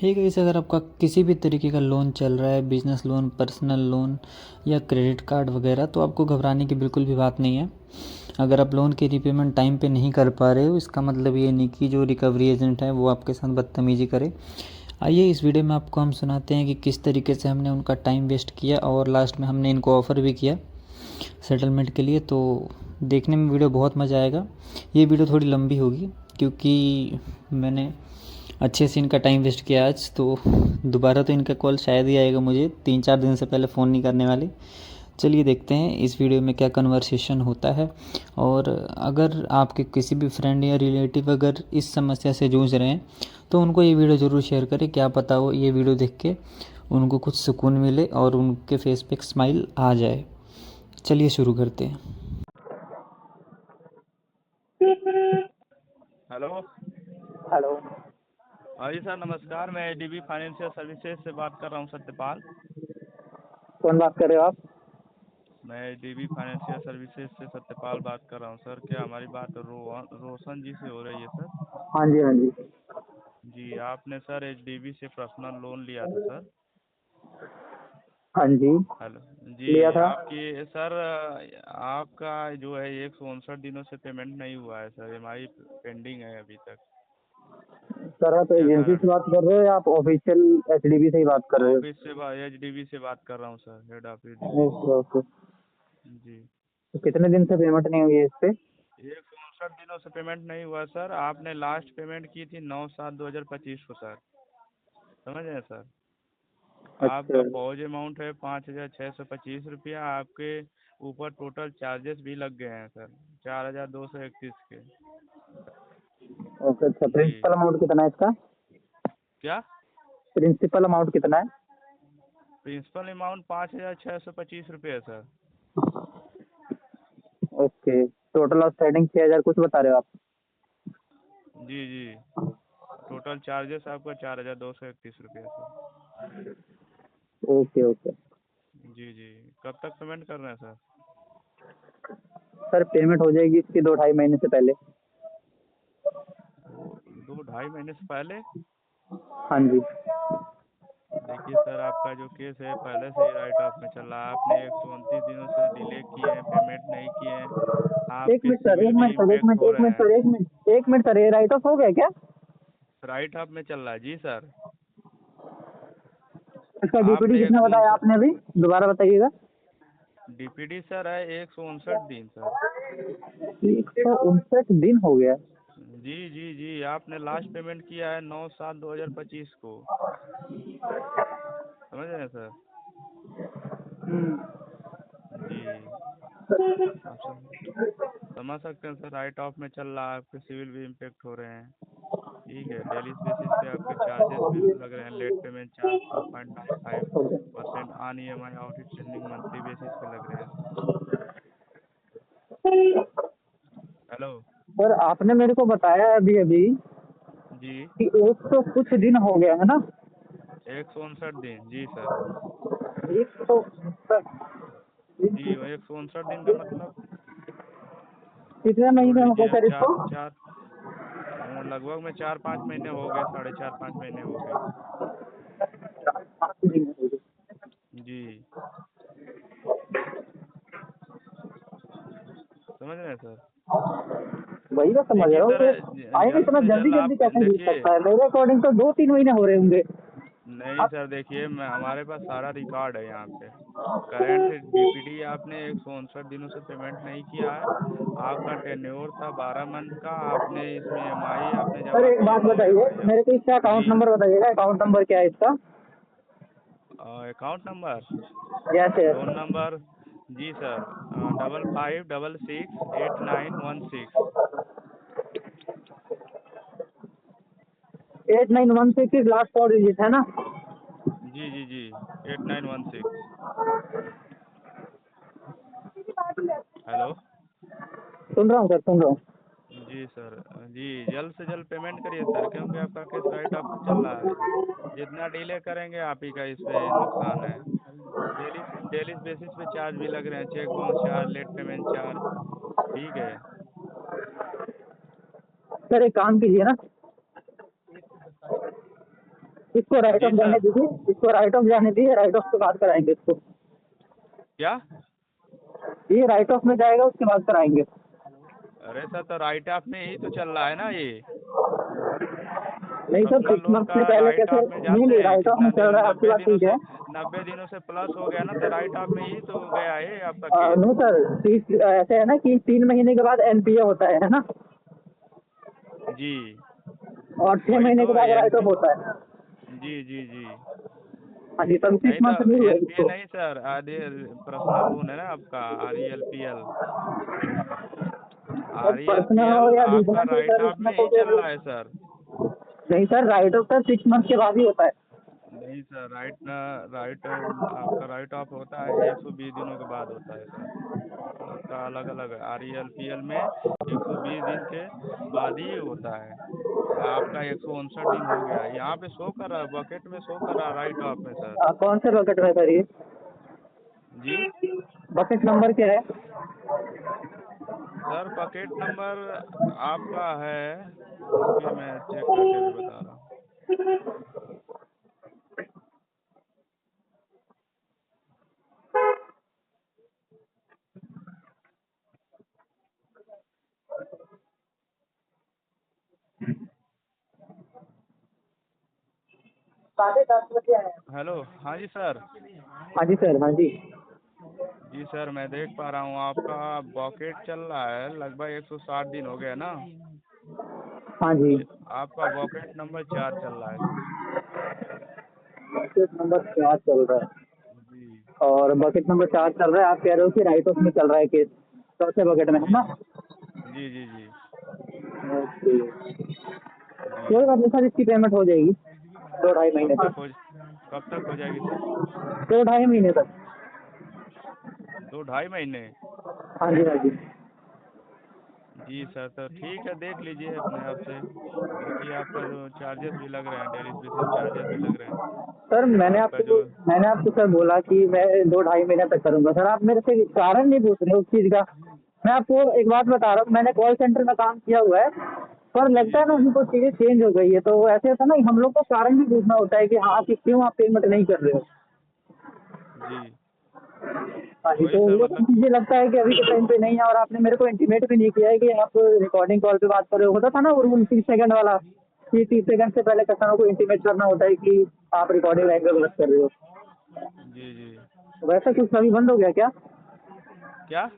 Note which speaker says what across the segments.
Speaker 1: Hey guys, अगर आपका किसी भी तरीके का लोन चल रहा है, बिजनेस लोन, पर्सनल लोन या क्रेडिट कार्ड वगैरह, तो आपको घबराने की बिल्कुल भी बात नहीं है। अगर आप लोन की रीपेमेंट टाइम पे नहीं कर पा रहे हो, इसका मतलब ये नहीं कि जो रिकवरी एजेंट है वो आपके साथ बदतमीज़ी करे। आइए इस वीडियो में आपको हम सुनाते हैं कि किस तरीके से हमने उनका टाइम वेस्ट किया और लास्ट में हमने इनको ऑफ़र भी किया सेटलमेंट के लिए। तो देखने में वीडियो बहुत मज़ा आएगा। ये वीडियो थोड़ी लंबी होगी क्योंकि मैंने अच्छे से इनका टाइम वेस्ट किया आज। तो दोबारा तो इनका कॉल शायद ही आएगा, मुझे 3-4 दिन से पहले फ़ोन नहीं करने वाले। चलिए देखते हैं इस वीडियो में क्या कन्वर्सेशन होता है। और अगर आपके किसी भी फ्रेंड या रिलेटिव अगर इस समस्या से जूझ रहे हैं तो उनको ये वीडियो ज़रूर शेयर करें। क्या पता हो ये वीडियो देख के उनको कुछ सुकून मिले और उनके फेस पे एक स्माइल आ जाए। चलिए शुरू करते हैं।
Speaker 2: हेलो।
Speaker 3: हेलो।
Speaker 2: हाँ जी सर, नमस्कार। मैं डीबी फाइनेंशियल सर्विसेज से बात कर रहा हूँ, सत्यपाल।
Speaker 3: कौन बात कर रहे हो आप?
Speaker 2: मैं डीबी फाइनेंशियल सर्विसेज से सत्यपाल बात कर रहा हूँ सर। क्या हमारी बात रोशन जी से हो रही है सर?
Speaker 3: हाँ जी, हाँ जी।
Speaker 2: जी, आपने सर एचडीबी से पर्सनल लोन लिया था सर।
Speaker 3: हाँ जी,
Speaker 2: हेलो।
Speaker 3: लिया
Speaker 2: जी,
Speaker 3: था।
Speaker 2: आपकी सर आपका जो है 159 दिनों से पेमेंट नहीं हुआ है सर। ईएमआई पेंडिंग है अभी तक।
Speaker 3: सर आप
Speaker 2: क्या
Speaker 3: एजेंसी
Speaker 2: कारण
Speaker 3: से
Speaker 2: है
Speaker 3: बात
Speaker 2: सर?
Speaker 3: कर रहे हो या आप ऑफिशियल एचडीबी से ही बात कर रहे हो?
Speaker 2: ऑफिस से एचडीबी से बात कर रहा हूँ सर, हेड ऑफिस दिल्ली से।
Speaker 3: Okay okay.
Speaker 2: जी।
Speaker 3: तो कितने दिन से पेमेंट नहीं हुई है इस पे?
Speaker 2: 159 दिनों से पेमेंट नहीं हुआ सर। आपने लास्ट पेमेंट की थी 9/7/2025 को सर। समझ रहे हैं सर?
Speaker 3: अच्छा।
Speaker 2: आपका पॉज अमाउंट है 5,625 रुपया। आपके ऊपर टोटल चार्जेस भी लग गए हैं सर, 4,231 के।
Speaker 3: ओके, अच्छा।
Speaker 2: जी।
Speaker 3: प्रिंसिपल अमाउंट कितना है इसका?
Speaker 2: क्या?
Speaker 3: प्रिंसिपल अमाउंट कितना है?
Speaker 2: प्रिंसिपल अमाउंट 5,625 रुपये है सर।
Speaker 3: ओके, टोटल आउटस्टैंडिंग 6,000 कुछ बता रहे हो आप?
Speaker 2: जी जी। टोटल चार्जेस आपका 4,231 रुपया सर।
Speaker 3: Okay okay.
Speaker 2: जी जी। कब तक पेमेंट कर रहे हैं सर?
Speaker 3: सर पेमेंट हो जाएगी इसकी 2-2.5 महीने से पहले।
Speaker 2: वो 2-2.5 महीने से पहले?
Speaker 3: हाँ जी।
Speaker 2: देखिए सर, आपका जो केस है पहले से ही राइट ऑफ में चल रहा है। आपने 129 दिनों से डिले किए हैं, पेमेंट नहीं किए हैं।
Speaker 3: एक
Speaker 2: आपके
Speaker 3: मिनट सर,
Speaker 2: सिविल
Speaker 3: एक
Speaker 2: भी
Speaker 3: मिनट सर, एक
Speaker 2: इम्पेक्ट
Speaker 3: मिनट,
Speaker 2: हो
Speaker 3: एक
Speaker 2: रहे
Speaker 3: मिनट
Speaker 2: हैं।
Speaker 3: सर, एक मिनट, एक मिनट सर, ये राइट ऑफ हो गया क्या?
Speaker 2: राइट ऑफ में चल रहा है जी सर।
Speaker 3: इसका डीपीडी
Speaker 2: आपने
Speaker 3: कितना बताया आपने अभी? दोबारा बताइएगा।
Speaker 2: डीपीडी सर है 159 दिन सर।
Speaker 3: 159 दिन हो गया?
Speaker 2: जी जी जी। आपने लास्ट पेमेंट किया है 9/7/2025 को। समझ रहे हैं सर? जी। आप समझ सकते हैं सर, राइट ऑफ में चल रहा है, आपके सिविल भी इम्पेक्ट हो रहे हैं। ठीक है, डेली बेसिस पे आपके चार्जेस भी लग रहे हैं। Late payment charge 2.95% on EMI outstanding monthly basis पे लग रहे हैं सर। हेलो।
Speaker 3: सर आपने मेरे को बताया अभी अभी
Speaker 2: जी।
Speaker 3: कि 100 कुछ दिन हो गया है ना?
Speaker 2: 159 दिन जी सर।
Speaker 3: 159
Speaker 2: जी, 159 दिन का मतलब
Speaker 3: कितने
Speaker 2: जोड़
Speaker 3: महीने हो गए
Speaker 2: लीजिए आप।
Speaker 3: सर
Speaker 2: चार
Speaker 3: इसको?
Speaker 2: चार लगभग में 4-5 महीने हो गए, 4.5 5 महीने हो गए।
Speaker 3: 5 महीने हो गए।
Speaker 2: जी। समझ रहे हैं सर?
Speaker 3: वही तो समझ
Speaker 2: देखिए
Speaker 3: रहा हूँ
Speaker 2: सर,
Speaker 3: कि आएंगे
Speaker 2: जल्द
Speaker 3: इतना
Speaker 2: से
Speaker 3: जल्दी
Speaker 2: जल्द
Speaker 3: जल्दी
Speaker 2: आप
Speaker 3: कैसे मिल
Speaker 2: देखिए।
Speaker 3: सकता है? मेरे अकॉर्डिंग तो 2-3 महीने हो रहे होंगे।
Speaker 2: नहीं
Speaker 3: आप
Speaker 2: सर, देखिए मैं हमारे पास सारा रिकॉर्ड है यहाँ पे। करंट डीपीडी आपने 159 दिनों से पेमेंट नहीं किया है। आपका टेन्योर था 12 मंथ का। आपने इसमें ईएमआई आपने
Speaker 3: सर
Speaker 2: जमा
Speaker 3: एक
Speaker 2: किए
Speaker 3: बात
Speaker 2: 9
Speaker 3: बताइए,
Speaker 2: ईएमआई आप।
Speaker 3: मेरे को इसका अकाउंट
Speaker 2: जी।
Speaker 3: नंबर बताइएगा। अकाउंट नंबर क्या है इसका?
Speaker 2: Account number,
Speaker 3: yes
Speaker 2: loan
Speaker 3: yes.
Speaker 2: Number. जी सर, 55668916।
Speaker 3: 8916 लास्ट 4 डिजिट है ना?
Speaker 2: जी जी जी। 8916। हेलो।
Speaker 3: सुन रहा हूँ सर, सुन रहा हूँ।
Speaker 2: जी सर। जी, जल्द से जल्द पेमेंट करिए सर, क्योंकि आपका केस राइट ऑफ पे चल रहा है। जितना डिले करेंगे आप ही का इस पे नुकसान है। डेली डेली बेसिस पे चार्ज भी लग रहे हैं, cheque bounce charge, late payment charge. ठीक है।
Speaker 3: सर एक काम कीजिए ना, इसको राइट
Speaker 2: जी
Speaker 3: ऑफ जाने
Speaker 2: सर।
Speaker 3: दीजिए, इसको राइट ऑफ जाने दीजिए, राइट ऑफ के बाद कराएंगे इसको।
Speaker 2: क्या?
Speaker 3: ये राइट ऑफ में जाएगा, उसके बाद कराएंगे।
Speaker 2: अरे सर, तो राइट ऑफ में ही तो चल रहा है ना ये।
Speaker 3: नहीं सर,
Speaker 2: पर्सनल
Speaker 3: 6
Speaker 2: लोन
Speaker 3: मंथ
Speaker 2: का
Speaker 3: से पहले
Speaker 2: राइट
Speaker 3: कैसे?
Speaker 2: ऑफ में
Speaker 3: नहीं
Speaker 2: जाते
Speaker 3: नहीं,
Speaker 2: हैं
Speaker 3: राइट ऑफ में
Speaker 2: कितना
Speaker 3: चल
Speaker 2: दिन,
Speaker 3: रहा है, आपकी बात ठीक है।
Speaker 2: 90 दिनों से प्लस हो गया ना, तो राइट ऑफ में ही तो गया है आपका केस।
Speaker 3: नहीं सर, 30 ऐसे है ना कि 3 महीने के बाद एनपीए होता है ना,
Speaker 2: जी,
Speaker 3: और 6
Speaker 2: वही
Speaker 3: महीने के
Speaker 2: तो
Speaker 3: बाद राइट ऑफ
Speaker 2: एनपी।
Speaker 3: होता है।
Speaker 2: जी जी जी।
Speaker 3: हाँ जी, तब 6
Speaker 2: नहीं तो
Speaker 3: मंथ नहीं हुए
Speaker 2: एनपीए
Speaker 3: इसको।
Speaker 2: नहीं सर, आधे पर्सनल लोन है ना आपका, आरईएलपीएल।
Speaker 3: सर पर्सनल हो
Speaker 2: आरईएलपीएल
Speaker 3: या
Speaker 2: आपका
Speaker 3: बिजनेस हो
Speaker 2: राइट
Speaker 3: सर,
Speaker 2: ऑफ
Speaker 3: इसमें
Speaker 2: में
Speaker 3: तो
Speaker 2: ही चल
Speaker 3: फिर
Speaker 2: रहा है सर।
Speaker 3: नहीं sir, right of sir 6 month के बाद ही होता है।
Speaker 2: नहीं सर, आपका राइट ऑफ होता है 120 दिनों के बाद होता है सर। सबका अलग अलग है। आरईएलपीएल में 120 दिन के बाद ही होता है। आपका 159 दिन हो गया, यहाँ पे शो कर रहा है, बकेट में शो कर रहा है राइट ऑफ में सर।
Speaker 3: कौन से बकेट में सर ये?
Speaker 2: जी
Speaker 3: बकेट नंबर क्या है?
Speaker 2: सर, बकेट नंबर आपका है, रुकिए मैं चेक करके भी बता रहा हूँ।
Speaker 3: साढ़े 10 बजे आए।
Speaker 2: हेलो, हाँ जी सर।
Speaker 3: हाँ जी सर, हाँ जी।
Speaker 2: जी सर, मैं देख पा रहा हूँ आपका बॉकेट चल रहा है लगभग 160 दिन हो गया ना।
Speaker 3: हाँ जी।
Speaker 2: आपका बॉकेट नंबर 4 चल रहा है सर।
Speaker 3: बकेट नंबर 4 चल रहा है,
Speaker 2: जी
Speaker 3: और बकेट नंबर 4 चल रहा है, आप कह रहे हो कि राइट ऑफ में चल रहा है केस, चौथे बकेट में है
Speaker 2: जी
Speaker 3: ना?
Speaker 2: जी जी जी
Speaker 3: ओके,
Speaker 2: जी।
Speaker 3: कोई बात नहीं सर, इसकी पेमेंट हो जाएगी 2-2.5 महीने तक।
Speaker 2: कब तक हो जाएगी सर?
Speaker 3: 2-2.5 महीने तक।
Speaker 2: 2-2.5 महीने?
Speaker 3: हाँ जी, हाँ जी।
Speaker 2: जी सर, तो ठीक है, देख लीजिए अपने आप से, क्योंकि आपका जो चार्जेस भी लग रहे हैं, डेली बेसिस चार्जेस भी लग रहे हैं
Speaker 3: सर
Speaker 2: आपका जो।
Speaker 3: मैंने आपको सर बोला कि मैं 2-2.5 महीने तक करूँगा सर, आप मेरे से कारण नहीं पूछ रहे उस चीज़ का। मैं आपको एक बात बता रहा हूँ, मैंने कॉल सेंटर में काम किया हुआ है, पर
Speaker 2: जी
Speaker 3: लगता
Speaker 2: जी
Speaker 3: है ना
Speaker 2: जी
Speaker 3: अभी कुछ चीज़ें चेंज हो गई है, तो ऐसे होता है ना, हम लोग को कारण भी पूछना होता है कि हाँ कि क्यों आप पेमेंट नहीं कर रहे हो।
Speaker 2: जी।
Speaker 3: हाँ जी,
Speaker 2: वही
Speaker 3: तो
Speaker 2: सर,
Speaker 3: वो
Speaker 2: मतलब।
Speaker 3: मुझे लगता है कि अभी के टाइम पे नहीं है, और आपने मेरे को इंटीमेट भी नहीं किया है कि आप रिकॉर्डिंग कॉल पे बात कर रहे हो। होता था ना वो रूल 30 सेकंड वाला, कि 30 सेकंड से पहले कस्टमर को इंटीमेट करना होता है कि आप रिकॉर्डिंग लाइन पे बात कर रहे हो।
Speaker 2: जी जी।
Speaker 3: वैसा कुछ अभी बंद हो गया क्या?
Speaker 2: क्या?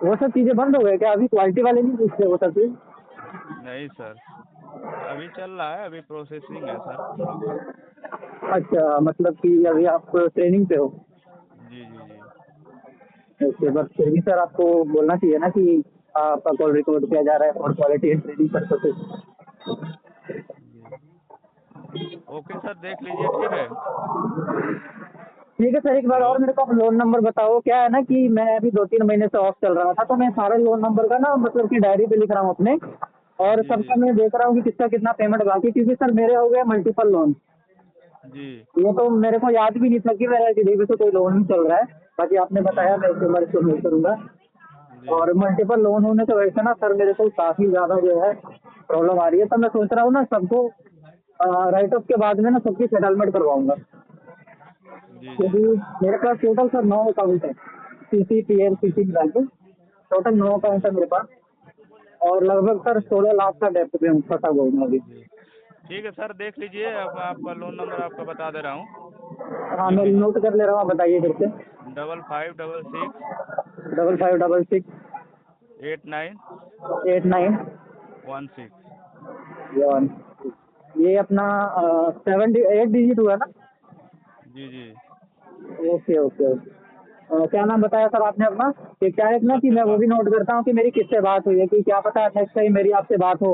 Speaker 3: वो सब चीज़ें बंद हो गए क्या? अभी क्वालिटी वाले नहीं पूछते वो सब चीज़?
Speaker 2: नहीं सर, अभी चल रहा है, अभी प्रोसेसिंग है सर हम लोग का।
Speaker 3: अच्छा, मतलब कि अभी आप ट्रेनिंग पे हो?
Speaker 2: जी जी जी
Speaker 3: ओके, बस फिर भी सर आपको बोलना चाहिए ना कि आपका कॉल रिकॉर्ड किया जा रहा है for quality and training purposes.
Speaker 2: जी। ओके सर, देख लीजिए, ठीक है।
Speaker 3: ठीक है सर, एक बार
Speaker 2: हेलो।
Speaker 3: और मेरे को आप लोन नंबर बताओ। क्या है ना कि मैं अभी 2-3 महीने से ऑफ चल रहा था, तो मैं सारे लोन नंबर का ना मतलब कि डायरी पे लिख रहा हूँ अपने, और
Speaker 2: जी
Speaker 3: सबका
Speaker 2: जी
Speaker 3: मैं देख रहा हूँ कि किसका कितना पेमेंट बाकी, क्योंकि सर मेरे हो गए मल्टीपल लोन।
Speaker 2: जी
Speaker 3: ये तो मेरे को याद भी नहीं था कि मेरा एचडीएफसी से कोई लोन नहीं चल रहा है। बाकी आपने
Speaker 2: जी
Speaker 3: बताया, मैं इसके बारे में मेल करूंगा।
Speaker 2: जी
Speaker 3: और मल्टीपल लोन होने से वैसे ना सर मेरे को काफ़ी ज़्यादा जो है प्रॉब्लम आ रही है, तो मैं सोच रहा हूँ ना सबको राइट ऑफ के बाद में ना सबकी सेटलमेंट करवाऊंगा,
Speaker 2: जी जी।
Speaker 3: क्योंकि मेरे पास टोटल सर 9 अकाउंट है, सीसीपीएल सीसी मिला के टोटल 9 अकाउंट
Speaker 2: जी
Speaker 3: है मेरे पास, और लगभग सर
Speaker 2: जी
Speaker 3: 16 लाख का डेप्ट पे हूँ, फंसा हुआ हूँ अभी।
Speaker 2: जी। ठीक है सर, देख लीजिए, अब मैं आपका लोन नंबर आपका बता दे रहा हूँ,
Speaker 3: हाँ,
Speaker 2: लिख
Speaker 3: मैं
Speaker 2: लीजिए।
Speaker 3: नोट कर ले रहा हूँ, आप बताइए फिर से।
Speaker 2: 5566
Speaker 3: 5566
Speaker 2: 89
Speaker 3: 89
Speaker 2: 16।
Speaker 3: 1। ये अपना 8 डिजिट हुआ ना?
Speaker 2: जी जी।
Speaker 3: Okay okay okay. क्या नाम बताया सर आपने अपना? कि क्या है ना कि मैं वो
Speaker 2: सत्यपाल।
Speaker 3: भी नोट करता हूँ कि मेरी किससे बात हुई है, कि क्या पता नेक्स्ट टाइम मेरी आपसे बात हो,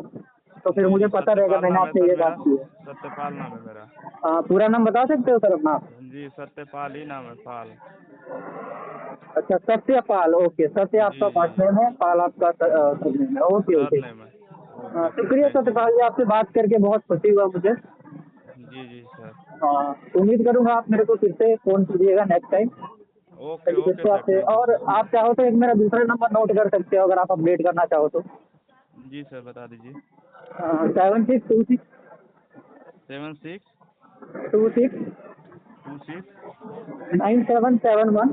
Speaker 3: तो फिर
Speaker 2: जी
Speaker 3: मुझे
Speaker 2: जी,
Speaker 3: पता रहेगा
Speaker 2: सत्यपाल
Speaker 3: मैंने
Speaker 2: नाम है
Speaker 3: आपसे
Speaker 2: सर
Speaker 3: ये
Speaker 2: मेरा।
Speaker 3: बात की है।
Speaker 2: सत्यपाल नाम है मेरा।
Speaker 3: पूरा नाम बता सकते हो सर अपना?
Speaker 2: जी, सत्यपाल ही नाम है, पाल।
Speaker 3: अच्छा, सत्यपाल। ओके, सत्य
Speaker 2: जी
Speaker 3: आपका
Speaker 2: जी
Speaker 3: फर्स्ट
Speaker 2: जी।
Speaker 3: नेम है, पाल आपका सरनेम है। Okay
Speaker 2: sir
Speaker 3: okay.
Speaker 2: नेम है। ओके सर,
Speaker 3: शुक्रिया
Speaker 2: थैंक यू
Speaker 3: सत्यपाल
Speaker 2: सर।
Speaker 3: जी, आपसे बात करके बहुत खुशी हुआ मुझे।
Speaker 2: जी जी सर।
Speaker 3: उम्मीद करूंगा आप मेरे को फिर से फ़ोन कीजिएगा next time.
Speaker 2: Okay okay sir,
Speaker 3: आपसे,
Speaker 2: थैंक यू
Speaker 3: और
Speaker 2: सर।
Speaker 3: आप चाहो तो एक मेरा दूसरा नंबर नोट कर सकते हो अगर आप अपडेट करना चाहो तो।
Speaker 2: जी सर, बता दीजिए।
Speaker 3: 7626
Speaker 2: 76
Speaker 3: 26
Speaker 2: 26
Speaker 3: 9771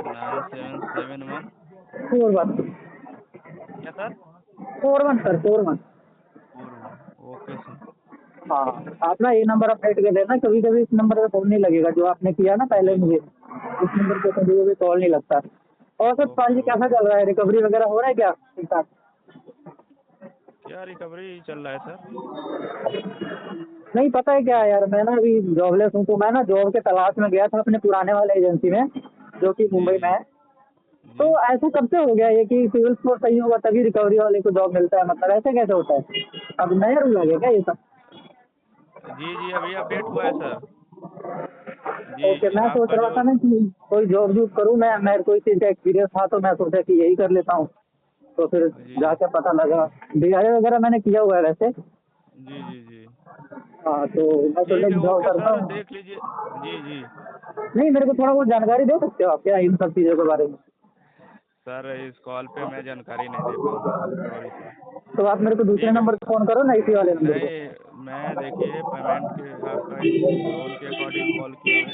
Speaker 2: 9771
Speaker 3: 41
Speaker 2: क्या सर?
Speaker 3: 41 सर 41।
Speaker 2: 41। Okay sir.
Speaker 3: हाँ, आप ना ये नंबर अपडेट कर लेना, कभी कभी इस नंबर पे फोन नहीं लगेगा जो आपने किया ना पहले
Speaker 2: जी
Speaker 3: मुझे, इस नंबर पे कभी कभी कॉल नहीं लगता। और सर पाल
Speaker 2: ओके
Speaker 3: जी कैसा
Speaker 2: ओके।
Speaker 3: चल रहा है, रिकवरी वगैरह हो रहा है क्या ठीक ठाक?
Speaker 2: क्या रिकवरी चल रहा है सर?
Speaker 3: नहीं पता है क्या
Speaker 2: जी
Speaker 3: यार, मैं ना अभी जॉबलेस हूँ, तो मैं ना जॉब के तलाश में गया था अपने पुराने वाले एजेंसी में जो कि
Speaker 2: जी
Speaker 3: मुंबई में
Speaker 2: जी
Speaker 3: है। तो
Speaker 2: जी
Speaker 3: ऐसा कब से हो गया ये कि सिविल स्कोर सही होगा तभी रिकवरी वाले को जॉब मिलता है, मतलब ऐसे कैसे होता है? अब नया रूल आ गया क्या ये सब?
Speaker 2: जी जी अभी अपडेट हुआ है सर। जी
Speaker 3: ओके, मैं सोच
Speaker 2: आपका
Speaker 3: रहा
Speaker 2: जो
Speaker 3: था ना कि कोई जॉब जूब करूँ, मैं मेरे को इस चीज़ का एक्सपीरियंस था तो मैं सोचा कि यही कर लेता हूँ। तो फिर
Speaker 2: जी
Speaker 3: जाके पता लगा, डीआरए वगैरह मैंने किया हुआ है वैसे।
Speaker 2: जी जी जी
Speaker 3: हाँ, तो मैं सोचा
Speaker 2: ठीक है
Speaker 3: कि जॉब
Speaker 2: ओके
Speaker 3: करता
Speaker 2: सर
Speaker 3: हूँ।
Speaker 2: देख लीजिए। जी जी
Speaker 3: नहीं, मेरे को थोड़ा बहुत जानकारी दे सकते हो आप क्या इन सब चीज़ों के बारे में?
Speaker 2: सर इस कॉल पे मैं जानकारी नहीं दे पाऊंगा सर, सॉरी सर।
Speaker 3: तो आप मेरे को दूसरे
Speaker 2: ठीक है।
Speaker 3: नंबर पे फ़ोन करो ना, इसी वाले नंबर पे।
Speaker 2: नहीं मैं देखिए पेमेंट के आपका इस लोन के अकॉर्डिंग कॉल किया हूँ।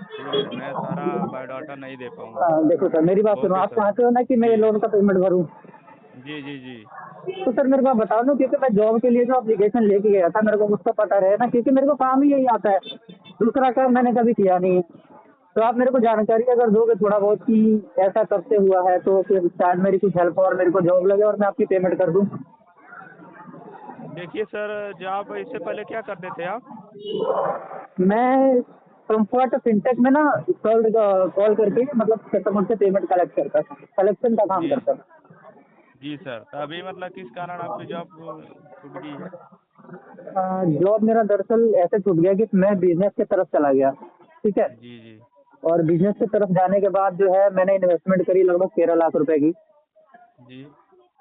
Speaker 2: ठीक है मैं सारा बायोडाटा नहीं दे पाऊंगा।
Speaker 3: देखो सर, मेरी बात सुनो,
Speaker 2: ओके
Speaker 3: आप
Speaker 2: सर।
Speaker 3: चाहते हो ना कि मैं
Speaker 2: जी
Speaker 3: ये लोन का पेमेंट भरूँ?
Speaker 2: जी जी जी
Speaker 3: तो सर मेरे को आप बताओ ना, क्योंकि मैं जॉब के लिए जो एप्लीकेशन लेके गया था, मेरे को उसका पता रहे ना, क्योंकि मेरे को काम ही यही आता है, दूसरा काम मैंने कभी किया नहीं है। तो आप मेरे को जानकारी अगर दोगे थोड़ा बहुत कि ऐसा कब से हुआ है, तो फिर शायद मेरी कुछ हेल्प हो और मेरे को जॉब लगे और मैं आपकी पेमेंट कर दूँ।
Speaker 2: देखिए सर जॉब इससे पहले क्या करते थे आप?
Speaker 3: मैं कंफर्ट फिनटेक में ना कॉल कॉल करके मतलब कस्टमर से पेमेंट कलेक्ट करता था, कलेक्शन का काम
Speaker 2: जी
Speaker 3: करता था।
Speaker 2: जी सर तो अभी मतलब किस कारण आपकी जॉब छूट गई है?
Speaker 3: जॉब मेरा दरअसल ऐसे छूट गया कि मैं बिजनेस की तरफ चला गया, ठीक है।
Speaker 2: जी जी
Speaker 3: और बिजनेस की तरफ जाने के बाद जो है मैंने इन्वेस्टमेंट करी लगभग 13 लाख रुपए की।
Speaker 2: जी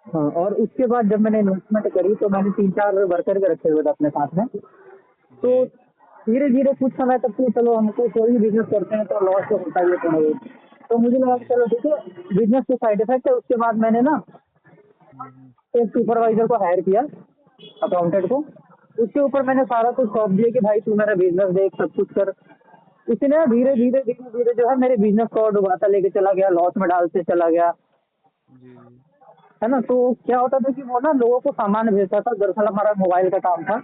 Speaker 3: हाँ, और उसके बाद जब मैंने इन्वेस्टमेंट करी तो मैंने 3-4 वर्कर के रखे हुए थे अपने साथ में। तो
Speaker 2: जी
Speaker 3: धीरे धीरे कुछ समय तक तो चलो हमको कोई भी बिजनेस करते हैं तो लॉस तो होता ही है थोड़ा बहुत। तो मुझे लगा कि
Speaker 2: जी
Speaker 3: चलो देखिए बिजनेस के साइड इफेक्ट है। उसके बाद मैंने ना
Speaker 2: हम्म,
Speaker 3: एक सुपरवाइजर को हायर किया, अकाउंटेंट
Speaker 2: जी
Speaker 3: को। उसके ऊपर
Speaker 2: जी
Speaker 3: मैंने सारा कुछ सौंप दिया कि भाई तू मेरा बिजनेस देख, सब कुछ कर। इसने
Speaker 2: जी
Speaker 3: धीरे धीरे जो है मेरे बिजनेस को और डुबाता लेके चला गया, लॉस में डालते चला गया,
Speaker 2: जी जी
Speaker 3: है ना। तो क्या होता था कि वो ना लोगों को सामान भेजता था, दरअसल हमारा मोबाइल का काम था,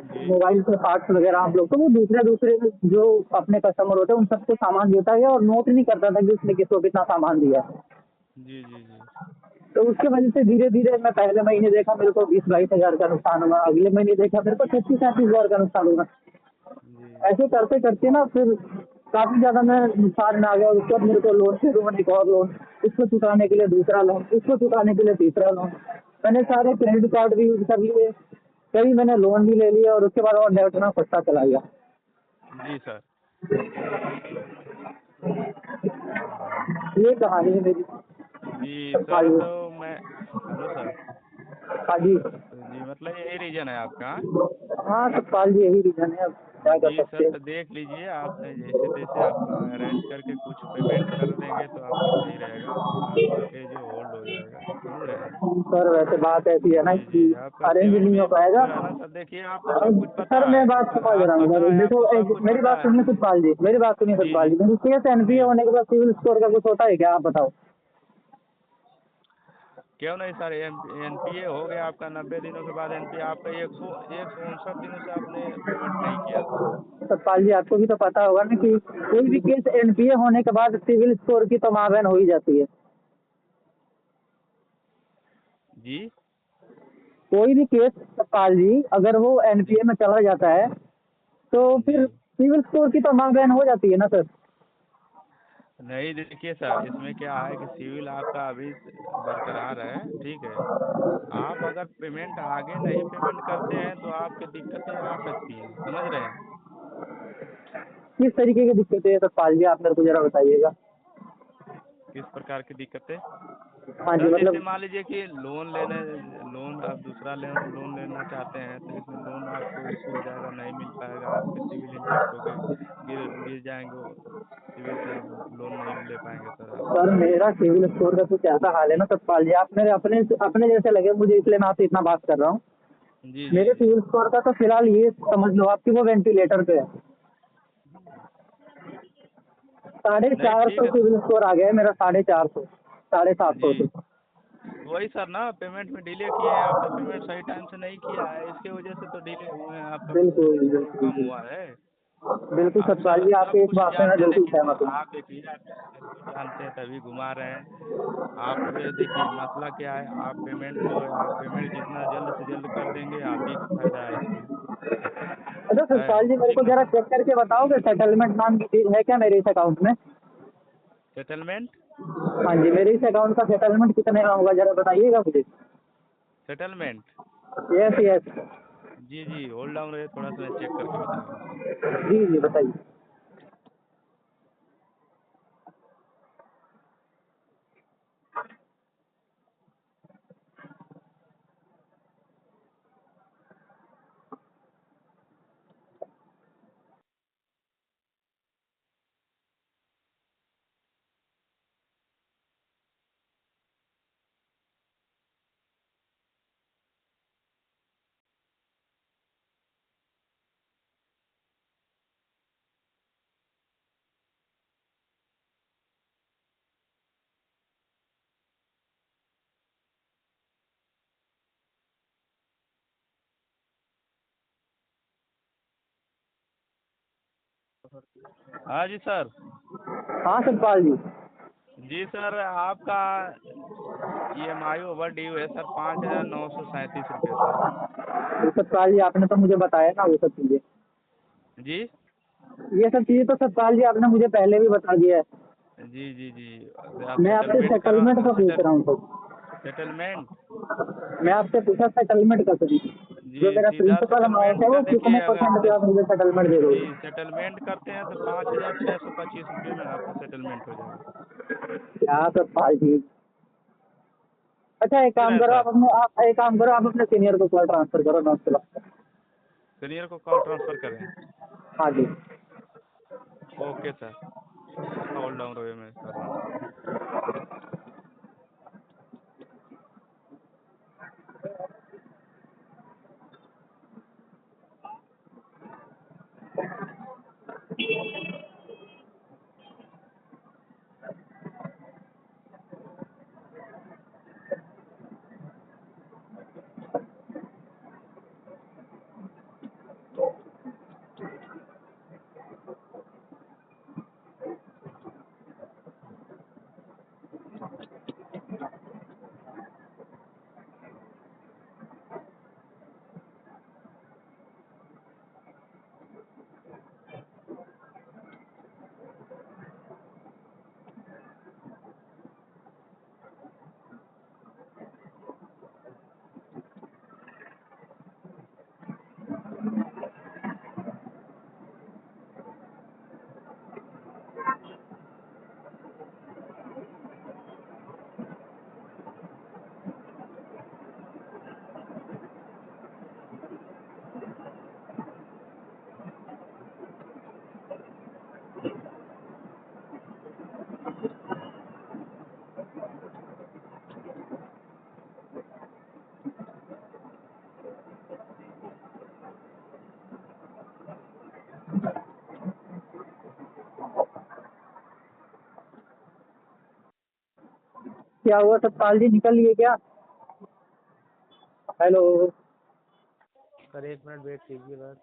Speaker 2: जी
Speaker 3: मोबाइल के पार्ट्स वगैरह हम लोग, तो वो दूसरे दूसरे जो अपने कस्टमर होते हैं उन सबको सामान देता गया और नोट नहीं करता था कि उसने किसको कितना सामान दिया।
Speaker 2: जी जी जी
Speaker 3: तो उसके वजह से धीरे धीरे मैं पहले महीने देखा मेरे को 20-22 हज़ार का नुकसान हुआ, अगले महीने देखा मेरे को 36-37 हज़ार का नुकसान हुआ।
Speaker 2: जी
Speaker 3: ऐसे करते करते ना फिर काफी ज्यादा मैं नुकसान में आ गया। उसके बाद मेरे को लोन से मैंने एक और लोन, उसको चुकाने के लिए दूसरा लोन, उसको चुकाने के लिए तीसरा लोन। मैंने सारे क्रेडिट कार्ड भी यूज कर लिए, कई मैंने लोन भी ले लिया और उसके बाद और डेट में फंसता चला गया।
Speaker 2: जी सर।
Speaker 3: ये कहानी है मेरी।
Speaker 2: जी
Speaker 3: हाँ
Speaker 2: सर
Speaker 3: जी।
Speaker 2: तो मैं हेलो सर।
Speaker 3: हाँ जी।
Speaker 2: तो जी मतलब यही रीजन है आपका हाँ?
Speaker 3: हाँ सतपाल जी, यही रीजन है, अब क्या कर
Speaker 2: जी सर
Speaker 3: सकते हैं।
Speaker 2: तो देख लीजिए आपने जैसे तैसे आप अरेंज करके कुछ पेमेंट कर देंगे तो आपका सही रहेगा। आपका केस जो होल्ड हो जाएगा समझ रहे हैं?
Speaker 3: सर वैसे बात ऐसी है ना
Speaker 2: जी जी
Speaker 3: कि
Speaker 2: आपका
Speaker 3: अरेंज
Speaker 2: सिविल
Speaker 3: नहीं
Speaker 2: भी
Speaker 3: हो
Speaker 2: इम्प्रूव
Speaker 3: पाएगा।
Speaker 2: कराना सर। देखिए आपको सब
Speaker 3: अब
Speaker 2: कुछ पता
Speaker 3: सर मैं
Speaker 2: है
Speaker 3: बात समझ रहा हूँ
Speaker 2: आपका
Speaker 3: सर,
Speaker 2: कहाँ है
Speaker 3: देखो
Speaker 2: आपको सब
Speaker 3: एक
Speaker 2: कुछ
Speaker 3: मेरी
Speaker 2: पता
Speaker 3: बात
Speaker 2: है।
Speaker 3: सुनिए सतपाल जी, मेरी बात सुनिए
Speaker 2: जी
Speaker 3: सतपाल
Speaker 2: जी
Speaker 3: जी, मेरी केस एनपीए
Speaker 2: जी
Speaker 3: होने के बाद सिविल स्कोर का कुछ होता है क्या, आप बताओ?
Speaker 2: क्यों नहीं सर एनपीए हो गया आपका 90 दिनों के बाद एनपीए आपका 159 दिनों से आपने पेमेंट नहीं किया सर।
Speaker 3: सतपाल जी आपको भी तो पता होगा ना कि कोई भी केस एनपीए होने के बाद सिविल स्कोर की तो मावेन हो ही जाती है।
Speaker 2: जी
Speaker 3: कोई भी केस सतपाल जी अगर वो
Speaker 2: जी
Speaker 3: एनपीए में चला जाता है तो
Speaker 2: जी
Speaker 3: फिर सिविल स्कोर की तो मावेन हो जाती है ना सर।
Speaker 2: नहीं देखिए सर इसमें क्या है कि सिविल आपका अभी बरकरार है ठीक है। आप अगर पेमेंट आगे नहीं पेमेंट करते हैं तो आपकी दिक्कतें आ सकती हैं समझ रहे हैं?
Speaker 3: किस तरीके की दिक्कतें है सतपाल जी, आप मेरे को जरा बताइएगा।
Speaker 2: किस प्रकार की दिक्कतें?
Speaker 3: हाँ जी,
Speaker 2: सर जैसे
Speaker 3: मतलब
Speaker 2: मान लीजिए कि लोन आप दूसरा लोन लेना चाहते हैं तो इसमें लोन आपको इशू हो जाएगा, नहीं मिल पाएगा, आपके सिविल इम्पेक्ट हो गए, गिर गिर जाएंगे सिविल से आप लोन नहीं ले पाएंगे सर आप।
Speaker 3: सर मेरा सिविल स्कोर का कुछ ऐसा हाल है ना सतपाल जी, आप मेरे अपने अपने जैसे लगे मुझे, इसलिए मैं आपसे इतना बात कर रहा हूँ
Speaker 2: जी जी
Speaker 3: मेरे
Speaker 2: जी।
Speaker 3: सिविल स्कोर का तो फिलहाल ये समझ लो आपकी वो वेंटिलेटर पे है। साढ़े
Speaker 2: नहीं
Speaker 3: चार
Speaker 2: ठीक
Speaker 3: सौ
Speaker 2: है
Speaker 3: सिविल स्कोर आ गया है मेरा, 450, 750
Speaker 2: जी।
Speaker 3: से।
Speaker 2: वही सर ना, पेमेंट में डिले किए हैं, आपने पेमेंट सही टाइम से नहीं किया है, इसके वजह से तो डिले हुए हैं, आपका
Speaker 3: बिल्कुल
Speaker 2: सिविल स्कोर
Speaker 3: बिल्कुल
Speaker 2: कम हुआ
Speaker 3: बिल्कुल।
Speaker 2: है।
Speaker 3: बिल्कुल
Speaker 2: आप
Speaker 3: सतपाल
Speaker 2: सर
Speaker 3: जी,
Speaker 2: सब
Speaker 3: आपकी इस
Speaker 2: कुछ
Speaker 3: बात से मैं
Speaker 2: जानते हैं,
Speaker 3: बिल्कुल
Speaker 2: देखिए
Speaker 3: सहमत हूँ।
Speaker 2: आप देखिए, आप सब कुछ जानते हैं तभी घुमा रहे हैं। आप ये देखिए मसला क्या है, आप पेमेंट जो है, आप पेमेंट जितना जल्द से जल्द कर देंगे आप ही का फायदा है इसमें।
Speaker 3: अच्छा
Speaker 2: है
Speaker 3: सतपाल जी, मेरे
Speaker 2: ठीक
Speaker 3: को
Speaker 2: ना
Speaker 3: जरा
Speaker 2: सर।
Speaker 3: चेक करके बताओगे सेटलमेंट नाम की चीज़ है क्या मेरे इस अकाउंट में?
Speaker 2: सेटलमेंट।
Speaker 3: हाँ जी, मेरे इस अकाउंट का सेटलमेंट कितने का होगा जरा बताइएगा मुझे।
Speaker 2: सेटलमेंट।
Speaker 3: Yes yes.
Speaker 2: जी जी, होल्ड डाउन रहिए, थोड़ा सा मैं चेक करके बता रहा हूँ सर।
Speaker 3: जी जी बताइए।
Speaker 2: हाँ जी सर।
Speaker 3: हाँ सतपाल जी।
Speaker 2: जी सर, आपका EMI ओवर ड्यू है सर, 5,937 रुपये सर।
Speaker 3: तो सतपाल जी आपने तो मुझे बताया ना वो सब चीज़ें।
Speaker 2: जी
Speaker 3: ये सब चीज़ें तो सतपाल जी आपने मुझे पहले भी बता दिया है।
Speaker 2: जी जी जी। आप
Speaker 3: मैं आपसे
Speaker 2: सेटलमेंट करा,
Speaker 3: सेटलमेंट का पूछ रहा हूँ तो।
Speaker 2: सेटलमेंट।
Speaker 3: मैं आपसे पूछा सेटलमेंट का सही।
Speaker 2: जी
Speaker 3: जो मेरा
Speaker 2: सीधा
Speaker 3: प्रिंसिपल अमाउंट
Speaker 2: सेटलमेंट
Speaker 3: है
Speaker 2: का
Speaker 3: वो
Speaker 2: देखिए,
Speaker 3: कितने
Speaker 2: अगर
Speaker 3: परसेंट पे आप मुझे सेटलमेंट दे
Speaker 2: जी
Speaker 3: दोगे?
Speaker 2: सेटलमेंट करते हैं तो 5,625 रुपये में आपका सेटलमेंट हो जाएगा।
Speaker 3: क्या सतपाल जी। अच्छा एक
Speaker 2: क्यों
Speaker 3: काम
Speaker 2: नहीं
Speaker 3: करो,
Speaker 2: सर।
Speaker 3: आप एक काम करो, आप अपने सीनियर को कॉल ट्रांसफर करो, मैं उससे बात करता
Speaker 2: सीनियर को कॉल ट्रांसफ़र करें।
Speaker 3: हूँ। हाँ जी।
Speaker 2: ओके सर, होल्ड डाउन रहिए, मैं कर रहा हूँ।
Speaker 3: क्या हुआ सतपाल जी, निकल लिए क्या? हेलो।
Speaker 2: सर 1 मिनट वेट कीजिए बस।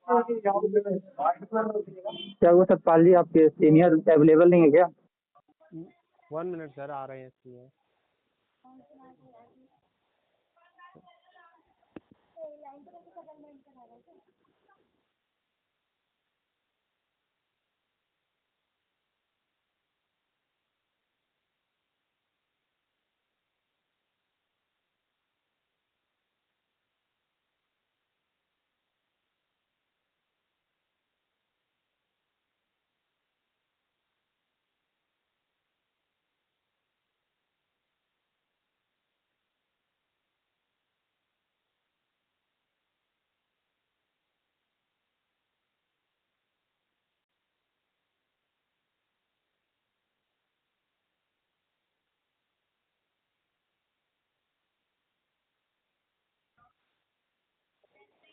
Speaker 3: क्या वो सतपाल जी आपके सीनियर अवेलेबल नहीं है क्या?
Speaker 4: 1 मिनट सर, आ रहे हैं इसलिए।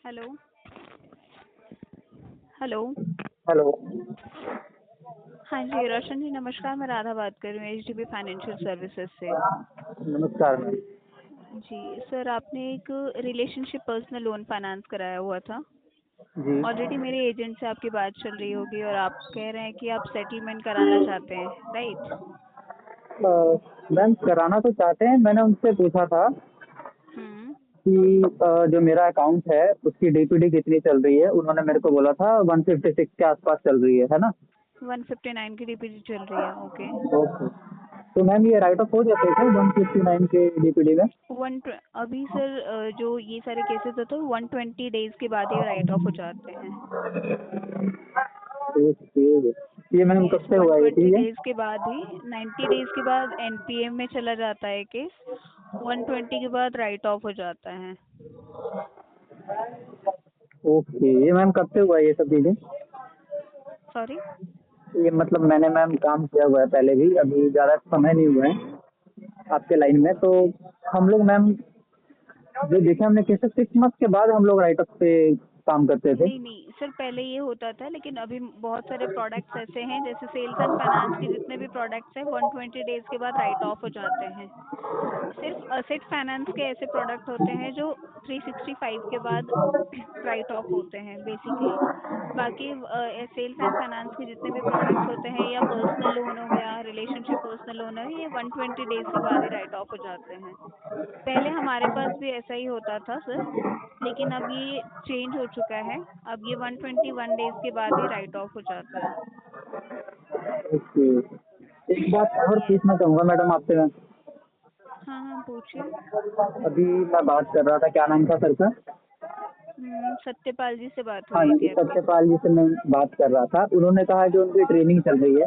Speaker 5: हेलो। हेलो।
Speaker 3: हेलो।
Speaker 5: हाँ जी रोशन जी, नमस्कार। मैं राधा बात कर रही हूँ HDB फाइनेंशियल सर्विसेज से।
Speaker 3: नमस्कार मैम।
Speaker 5: जी सर, आपने एक रिलेशनशिप पर्सनल लोन फाइनेंस कराया हुआ था।
Speaker 3: जी
Speaker 5: ऑलरेडी मेरे एजेंट से आपकी बात चल रही होगी और आप कह रहे हैं कि आप सेटलमेंट कराना चाहते हैं, राइट?
Speaker 3: मैम कराना तो चाहते हैं। मैंने उनसे पूछा था
Speaker 5: हम्म।
Speaker 3: कि जो मेरा अकाउंट है उसकी डीपीडी कितनी चल रही है। उन्होंने मेरे को बोला था 156 के आसपास चल रही है ना?
Speaker 5: 159 की DPD चल रही है, ओके।
Speaker 3: ओके। तो मैम ये राइट ऑफ हो जाते हैं 159 के डीपीडी में?
Speaker 5: अभी सर जो ये सारे केसेस होते हैं 120 डेज के बाद ये राइट ऑफ हो जाते हैं।
Speaker 3: ओके। ये मैम कब
Speaker 5: यस,
Speaker 3: से हुआ है ये
Speaker 5: 120
Speaker 3: चीज़?
Speaker 5: डेज के बाद ही, 90 डेज के बाद NPM में चला जाता है केस, 120 के बाद राइट ऑफ हो जाता है।
Speaker 3: ओके। ये मैम कब से हुआ है ये सब चीज़ें?
Speaker 5: सॉरी?
Speaker 3: ये मतलब मैंने मैम काम किया हुआ है पहले भी, अभी ज़्यादा समय नहीं हुआ
Speaker 5: हम्म।
Speaker 3: है आपके लाइन में। तो हम लोग मैम जो देखे हमने केसेस 6 मंथ के बाद हम लोग राइट अप पे काम करते थे।
Speaker 5: नहीं नहीं सर, पहले ये होता था, लेकिन अभी बहुत सारे प्रोडक्ट्स ऐसे हैं, जैसे सेल्स एंड फाइनेंस के जितने भी प्रोडक्ट्स हैं 120 डेज के बाद राइट ऑफ हो जाते हैं। सिर्फ असेट फाइनेंस के ऐसे प्रोडक्ट होते हैं जो 365 के बाद राइट ऑफ होते हैं बेसिकली। बाकी सेल्स एंड फाइनेंस के जितने भी प्रोडक्ट्स होते हैं, या पर्सनल लोन हो गया, रिलेशनशिप पर्सनल लोन है, ये 120 डेज के बाद ही राइट ऑफ हो जाते हैं। पहले हमारे पास भी ऐसा ही होता था सर, लेकिन अब ये चेंज हो चुका है। अब ये 121 डेज के बाद ही राइट ऑफ हो जाता है।
Speaker 3: ओके। एक बात और
Speaker 5: यस।
Speaker 3: पूछना चाहूँगा मैडम आपसे मैं।
Speaker 5: हाँ हाँ, पूछिए।
Speaker 3: अभी मैं बात कर रहा था, क्या नाम था सर का?
Speaker 5: सत्यपाल जी से बात हो
Speaker 3: हाँ
Speaker 5: रही
Speaker 3: जी,
Speaker 5: थी आपकी।
Speaker 3: सत्यपाल जी से मैं बात कर रहा था। उन्होंने कहा कि उनकी ट्रेनिंग चल रही है।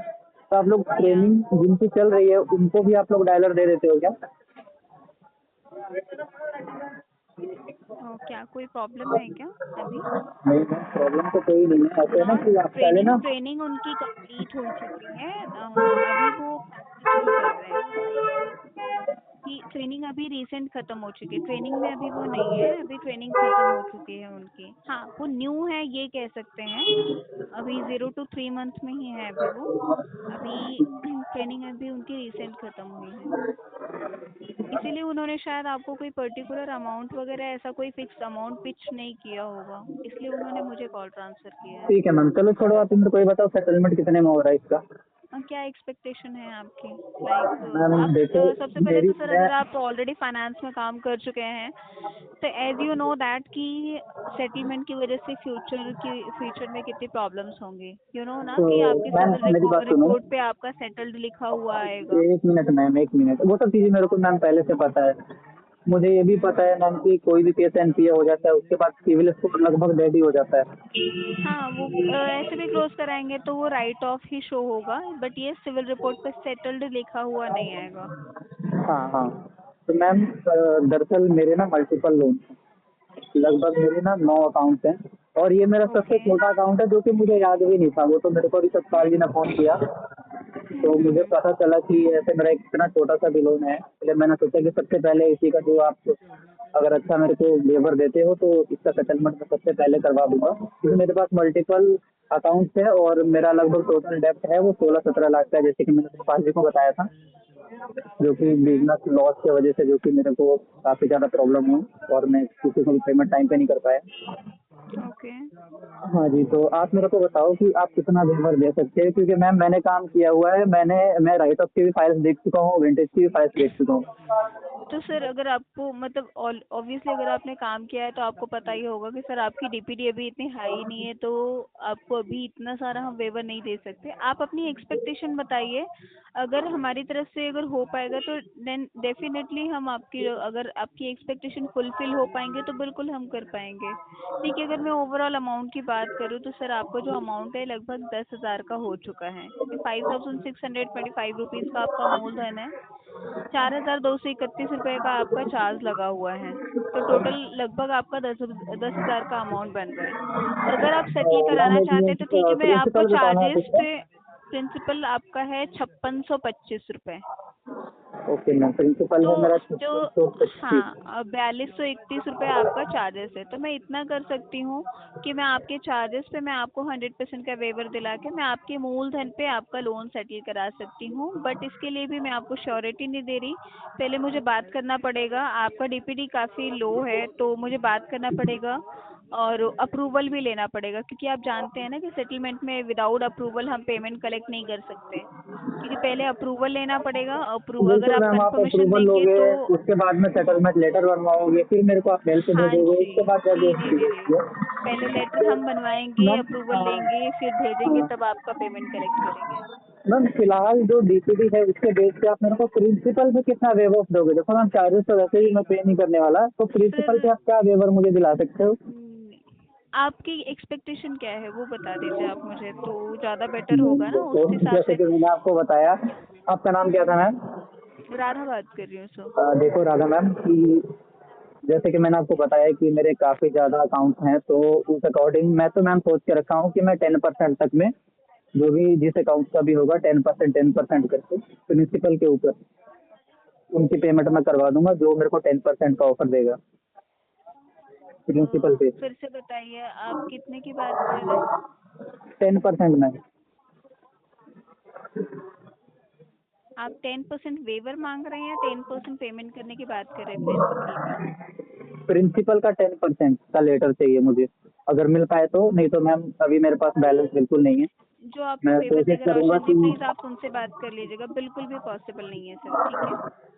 Speaker 3: तो आप लोग
Speaker 5: या
Speaker 3: ट्रेनिंग जिनकी चल रही है उनको भी आप लोग डायलर दे देते हो क्या?
Speaker 5: क्या कोई प्रॉब्लम है क्या अभी?
Speaker 3: नहीं मैम, प्रॉब्लम तो कोई नहीं है। ऐसे है ना
Speaker 5: नॉट
Speaker 3: कि आप पहले
Speaker 5: ट्रेनिंग,
Speaker 3: ना।
Speaker 5: ट्रेनिंग उनकी कंप्लीट हो चुकी है। अभी वो प्रैक्टिकल कर रहे हैं कि ट्रेनिंग अभी रिसेंट खत्म हो चुकी है। ट्रेनिंग में अभी वो नहीं है, अभी ट्रेनिंग खत्म हो चुकी है उनकी। हाँ, वो न्यू है ये कह सकते हैं। अभी 0 to 3 मंथ में ही है अभी वो। अभी ट्रेनिंग अभी उनकी रिसेंट खत्म हुई है, इसीलिए उन्होंने शायद आपको कोई पर्टिकुलर अमाउंट वगैरह ऐसा कोई फिक्स अमाउंट पिच नहीं किया होगा, इसलिए उन्होंने मुझे कॉल ट्रांसफर किया है।
Speaker 3: ठीक है मैम, चलो छोड़ो, आप मेरे को ये बताओ सेटलमेंट कितने में हो रहा है इसका?
Speaker 5: क्या एक्सपेक्टेशन है आपकी? लाइक
Speaker 3: मैम
Speaker 5: आप
Speaker 3: देखो,
Speaker 5: सबसे पहले
Speaker 3: मेरी
Speaker 5: तो सर,
Speaker 3: मैं
Speaker 5: अगर आप ऑलरेडी फाइनेंस में काम कर चुके हैं तो एज यू नो दैट कि सेटलमेंट की वजह से फ्यूचर में कितनी प्रॉब्लम्स होंगी। यू नो ना
Speaker 3: तो
Speaker 5: कि आपकी
Speaker 3: मैम
Speaker 5: सिविल
Speaker 3: मेरी बात सुनो।
Speaker 5: रिपोर्ट पे आपका सेटल्ड लिखा हुआ आएगा।
Speaker 3: एक मिनट मैम, एक मिनट। वो सब चीज़ें मेरे को मैम पहले से पता है। मुझे ये भी पता है मैम कि कोई भी केस एनपीए हो जाता है उसके बाद सिविल स्कोर लगभग डेड ही हो जाता है।
Speaker 5: हाँ, वो ऐसे भी क्लोज कराएंगे तो वो राइट ऑफ ही शो होगा, बट ये सिविल रिपोर्ट पे सेटल्ड लिखा हुआ नहीं आएगा।
Speaker 3: हाँ हाँ। तो मैम दरअसल मेरे ना मल्टीपल लोन हैं। लगभग मेरे ना 9 अकाउंट हैं। और ये मेरा सबसे
Speaker 5: ओके।
Speaker 3: छोटा अकाउंट है जो कि मुझे याद भी नहीं था। वो तो मेरे को अभी सतपाल जी ने फ़ोन किया तो मुझे
Speaker 5: हम्म।
Speaker 3: पता चला कि ऐसे मेरा एक इतना छोटा सा भी लोन है। इसलिए मैंने सोचा कि सबसे पहले इसी का जो आप अगर अच्छा मेरे को वेवर देते हो तो इसका सेटलमेंट मैं सबसे पहले करवा दूंगा, क्योंकि मेरे पास मल्टीपल अकाउंट्स है और मेरा लगभग टोटल डेप्ट है वो 16-17 लाख का है, जैसे कि मैंने गोपाल जी को बताया था, जो कि बिजनेस लॉस की वजह से जो कि मेरे को काफ़ी ज़्यादा प्रॉब्लम हुई और मैं किसी को भी पेमेंट टाइम पे नहीं कर पाया।
Speaker 5: ओके।
Speaker 3: हाँ जी, तो आप मेरे को बताओ कि आप कितना वेवर दे सकते हैं, क्योंकि मैम मैंने काम किया हुआ है, मैं राइट ऑफ की भी फाइल्स देख चुका हूँ, विंटेज की भी फाइल्स देख चुका हूँ।
Speaker 5: तो सर अगर आपको मतलब ऑब्वियसली अगर आपने काम किया है तो आपको पता ही होगा कि सर आपकी डीपीडी अभी इतनी हाई नहीं है, तो आपको अभी इतना सारा हम वेवर नहीं दे सकते। आप अपनी एक्सपेक्टेशन बताइए, अगर हमारी तरफ से अगर हो पाएगा तो देन डेफिनेटली हम आपकी, अगर आपकी एक्सपेक्टेशन फुलफिल हो पाएंगे तो बिल्कुल हम कर पाएंगे। ठीक है, अगर मैं ओवरऑल अमाउंट की बात करूँ तो सर आपका जो अमाउंट है लगभग 10,000 का हो चुका है, क्योंकि 5,625 का आपका मूलधन है, 4,231 रुपए का आपका चार्ज लगा हुआ है, तो टोटल लगभग आपका 10,000 का अमाउंट बन रहा है। अगर आप सेटल कराना चाहते हैं तो ठीक है, मैं आपको
Speaker 3: प्रिंसिपल बताना है
Speaker 5: चार्जेस
Speaker 3: कितना?
Speaker 5: पे, प्रिंसिपल आपका है 5625 रुपए।
Speaker 3: ओके मैम, प्रिंसिपल
Speaker 5: तो
Speaker 3: है मेरा
Speaker 5: जो
Speaker 3: 625।
Speaker 5: हाँ 4231 रुपए आपका चार्जेस है, तो मैं इतना कर सकती हूँ कि मैं आपके चार्जेस पे मैं आपको 100% का वेवर दिला के मैं आपके मूलधन पे आपका लोन सेटल करा सकती हूँ। बट इसके लिए भी मैं आपको श्योरिटी नहीं दे रही, पहले मुझे बात करना पड़ेगा। आपका डीपीडी काफ़ी लो है तो मुझे बात करना पड़ेगा और अप्रूवल भी लेना पड़ेगा, क्योंकि आप जानते हैं ना कि सेटलमेंट में विदाउट अप्रूवल हम पेमेंट कलेक्ट नहीं कर सकते, क्योंकि पहले अप्रूवल लेना पड़ेगा। अगर
Speaker 3: बिल्कुल
Speaker 5: आप
Speaker 3: मैम, आप
Speaker 5: कंफर्मेशन
Speaker 3: अप्रूवल
Speaker 5: देंगे
Speaker 3: लोगे,
Speaker 5: तो
Speaker 3: उसके बाद में सेटलमेंट लेटर बनवाओगे, फिर मेरे को आप मेल पे
Speaker 5: हाँ
Speaker 3: भेजोगे,
Speaker 5: जी,
Speaker 3: उसके बाद जाके
Speaker 5: जी जी
Speaker 3: उसकी
Speaker 5: जी जी,
Speaker 3: होती है।
Speaker 5: पहले लेटर हम बनवाएंगे,
Speaker 3: मैम
Speaker 5: अप्रूवल लेंगे, फिर भेजेंगे, तब आपका पेमेंट कलेक्ट करेंगे।
Speaker 3: मैम फिलहाल जो डीपीडी है उसके बेस पे आप मेरे को प्रिंसिपल पे कितना वेव ऑफ दोगे? देखो मैम, चार्जेस तो वैसे ही मैं पे नहीं करने वाला, तो प्रिंसिपल पे
Speaker 5: सर
Speaker 3: आप क्या वेवर मुझे दिला सकते हो?
Speaker 5: आपकी एक्सपेक्टेशन क्या है वो बता दीजिए आप मुझे, तो ज़्यादा बेटर होगा ना उस
Speaker 3: देखो,
Speaker 5: हिसाब
Speaker 3: जैसे
Speaker 5: से।
Speaker 3: कि मैंने आपको बताया, आपका नाम क्या था मैम?
Speaker 5: राधा बात कर रही हूँ सर।
Speaker 3: देखो राधा मैम, कि जैसे कि मैंने आपको बताया कि मेरे काफ़ी ज़्यादा अकाउंट्स हैं, तो उस अकॉर्डिंग मैं तो मैम सोच के रखा हूँ कि मैं 10% तक में जो भी जिस अकाउंट का भी होगा 10% करके प्रिंसिपल के ऊपर उनकी पेमेंट मैं करवा दूंगा, जो मेरे को 10% का ऑफर देगा प्रिंसिपल पे।
Speaker 5: फिर से बताइए आप कितने की बात कर रहे हैं?
Speaker 3: 10% मैम।
Speaker 5: आप 10% वेवर मांग रहे हैं या 10% पेमेंट करने की बात कर रहे हैं प्रिंसिपल का?
Speaker 3: प्रिंसिपल का 10% का लेटर चाहिए मुझे, अगर मिल पाए तो, नहीं तो मैम अभी मेरे पास बैलेंस बिल्कुल नहीं है।
Speaker 5: जो आपको
Speaker 3: मैं
Speaker 5: वेवर
Speaker 3: कोशिश
Speaker 5: देगा
Speaker 3: करूंगा
Speaker 5: रोशन जी,
Speaker 3: कि
Speaker 5: प्लीज आप उनसे बात कर लीजिएगा, बिल्कुल भी पॉसिबल नहीं है सर। ठीक है,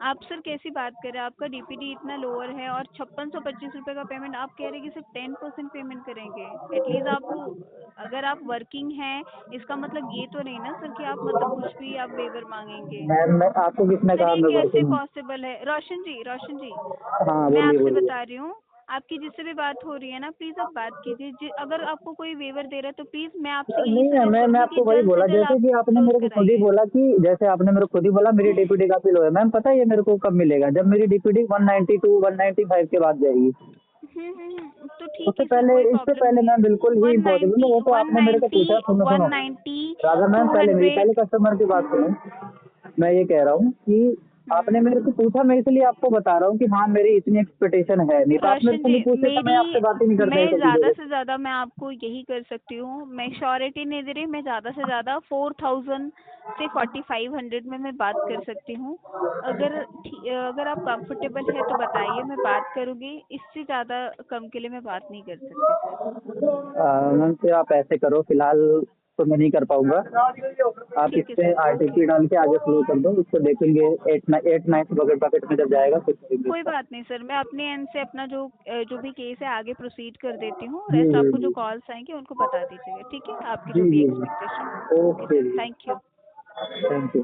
Speaker 5: आप सर कैसी बात कर रहे हैं? आपका डीपीडी इतना लोअर है और 5625 रुपये का पेमेंट आप कह रहे हैं कि सिर्फ 10% पेमेंट करेंगे। एटलीस्ट आप, अगर आप वर्किंग हैं, इसका मतलब ये तो नहीं ना सर कि आप मतलब कुछ भी आप वेवर मांगेंगे।
Speaker 3: मैम मैं आपको किसने
Speaker 5: सर
Speaker 3: कहा
Speaker 5: ये
Speaker 3: मैं
Speaker 5: कैसे
Speaker 3: वर्किंग हूँ?
Speaker 5: पॉसिबल है? रोशन जी, रोशन जी,
Speaker 3: हाँ
Speaker 5: मैं
Speaker 3: बोलिए
Speaker 5: आपसे
Speaker 3: बोलिए।
Speaker 5: बता रही हूँ, आपकी जिससे भी बात हो रही है ना, प्लीज आप बात कीजिए। अगर आपको कोई वेवर दे रहा है तो प्लीज मैं आपसे यही
Speaker 3: नहीं है,
Speaker 5: सजेस्ट
Speaker 3: मैं
Speaker 5: करूंगी कि
Speaker 3: आपको वही
Speaker 5: जल्द से
Speaker 3: बोला,
Speaker 5: जल्द
Speaker 3: जैसे
Speaker 5: आप
Speaker 3: कि आपने
Speaker 5: क्लोज
Speaker 3: मेरे को खुद ही
Speaker 5: कराइए।
Speaker 3: बोला कि जैसे आपने मेरे को खुद ही बोला मेरी डीपीडी काफी लो है। मैम पता है ये मेरे को कब मिलेगा? जब मेरी डीपीडी 192 195 के बाद जाएगी।
Speaker 5: तो ठीक है सर, कोई
Speaker 3: इससे
Speaker 5: प्रॉब्लम
Speaker 3: पहले
Speaker 5: नहीं है।
Speaker 3: मैम बिल्कुल भी
Speaker 5: वन
Speaker 3: इम्पॉसिबल
Speaker 5: नाइन्टी
Speaker 3: है, वो तो
Speaker 5: वन
Speaker 3: आपने मेरे को
Speaker 5: नाइन्टी
Speaker 3: पूछा। सुनो
Speaker 5: वन
Speaker 3: सुनो
Speaker 5: नाइन्टी
Speaker 3: राधा मैम,
Speaker 5: टू
Speaker 3: पहले मेरी
Speaker 5: हंड्रेड
Speaker 3: कस्टमर की बात सुनो। मैं ये कह रहा हूँ कि आपने मेरे से पूछा, मैं इसलिए आपको बता रहा हूँ कि हाँ मेरी इतनी एक्सपेक्टेशन है, नहीं तो आप मेरे
Speaker 5: रोशन
Speaker 3: से
Speaker 5: जी,
Speaker 3: नहीं पूछे तो मैं आपसे बात ही नहीं करता ये
Speaker 5: मैं
Speaker 3: सब
Speaker 5: ज़्यादा
Speaker 3: चीज़ों
Speaker 5: से ज़्यादा मैं आपको यही कर सकती हूँ, मैं श्योरिटी नहीं दे रही, मैं ज़्यादा से ज़्यादा 4000 से 4500 में मैं बात कर सकती हूँ। अगर आप कंफर्टेबल है तो बताइए, मैं बात करूँगी। इससे ज़्यादा कम के लिए मैं बात नहीं कर सकती सर।
Speaker 3: मैम फिर आप ऐसे करो, फिलहाल तो मैं नहीं कर पाऊंगा। आप इस
Speaker 5: ठीक है
Speaker 3: पे
Speaker 5: सर, ओके।
Speaker 3: आरटीपी डाल के आगे फ्लो कर दो, उसको देखेंगे 8 9 बकेट में जब जाएगा फिर करेंगे
Speaker 5: कोई
Speaker 3: उसका।
Speaker 5: बात नहीं सर, मैं अपने एंड से अपना जो भी केस है आगे प्रोसीड कर देती हूँ।
Speaker 3: जी
Speaker 5: रेस्ट
Speaker 3: जी
Speaker 5: आपको जो
Speaker 3: जी
Speaker 5: कॉल्स आएंगे उनको बता दीजिएगा, ठीक है? आपकी
Speaker 3: जी
Speaker 5: जो भी
Speaker 3: जी जी।
Speaker 5: एक्सपेक्टेशन हो। ओके
Speaker 3: ओके
Speaker 5: सर,
Speaker 3: जी,
Speaker 5: थैंक यू।
Speaker 3: Thank you.